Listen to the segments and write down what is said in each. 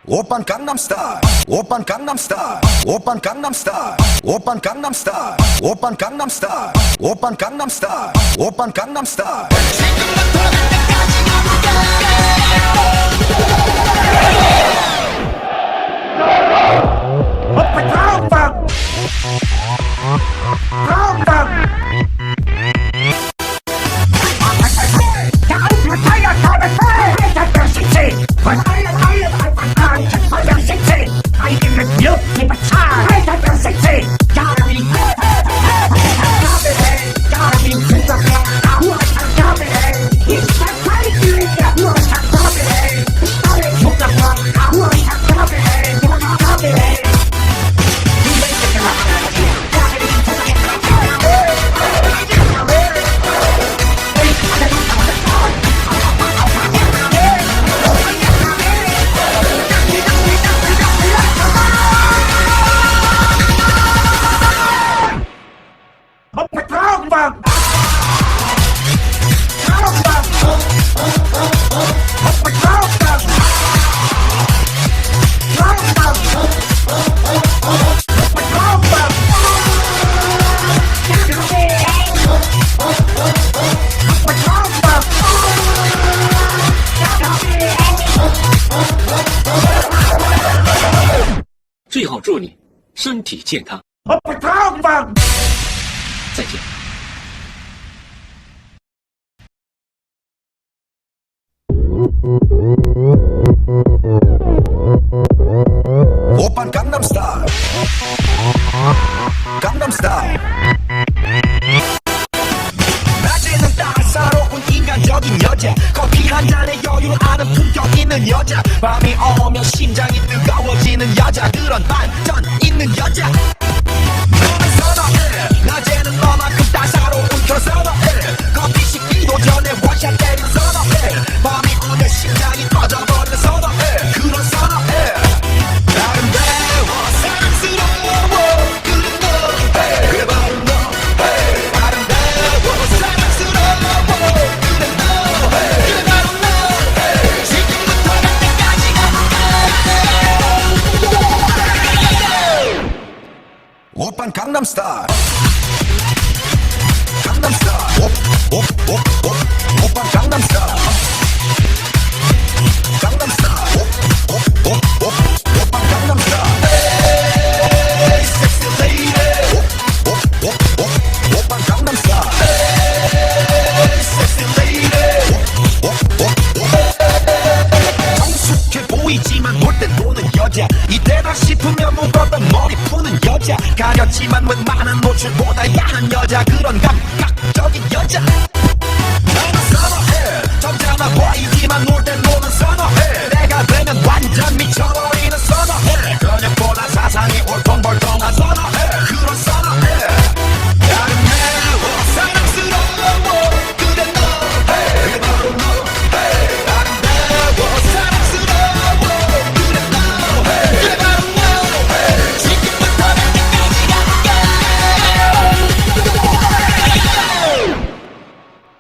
오빤 강남스타일 오빤 강남스타일 오빤 강남스타일 오빤 강남스타일 오빤 강남스타일 오빤 강남스타일 오빤 강남스타일最后祝你身体健康。再见。 오빤 강남스타일 강남스타일 낮에는 따사로운 인간적인 여자 커피 한 잔에 여유를 아는 품격 있는 여자 밤이 오면 심장이 뜨거워지는 여자 그런 반전 있는 여자 너는 선호해 낮에는 너만큼 따사로운 그 선호해 커피 식기도 전에 원샷 때린 선호해 밤이 오면 심장이 터져버리는 선호해 그런 선호해 아름다워 사랑스러워 그래 너 그래 바로 너 아름다워 사랑스러워 그래 너 그래 바로 너 지금부터 갈 때까지 오빤 강남스타일 강남스타일 오빤 강남스타일 강남스타일 오빤 강남스타일 Hey sexy lady 오빤 강남스타일 Hey sexy lady 성숙해 보이지만 놀 땐 노는 여자 이때다 싶으면 묶었던 머리 푸는 여자 가렸지만 웬만한 노출보다 야한 여자 그런 감각적인 여자 너는 선호해 점잖아 보이지만 놀 땐 노는 선호해 내가 되면 완전 미쳐버리는 선호해 근육보다 사상이 올통벌통한 선호해 그런 선호해 아름다워 사랑스러워 그래 너 그래 바로 너 아름다워 사랑스러워 그래 너 그래 바로 너 지금부터 갈 때까지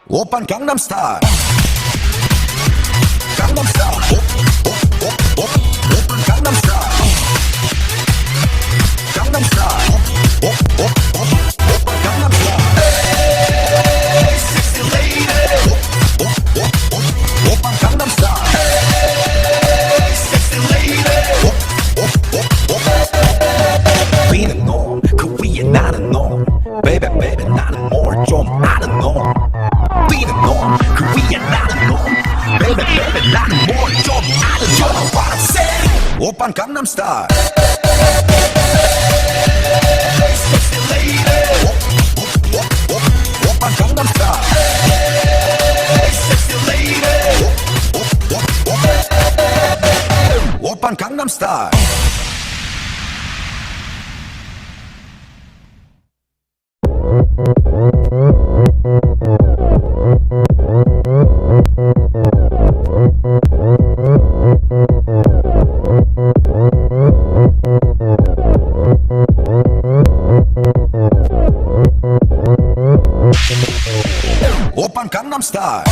오빤 강남스타일 강남스타일 오빤 강남스타일 강남스타일 오빤 강남스타일 Hey sexy lady 오빤 강남스타일 Hey sexy lady Being a norm 그 위에 나는 norm Baby baby 나는 뭘 좀 아는 norm Being a norm 그 위에 나는 norm Baby baby 나는 뭘 좀 아는 You know what I'm saying 오빤 강남스타일 Hey sexy lady 오빤 강남스타일 Hey sexy lady 오빤 강남스타일 오빤 강남스타일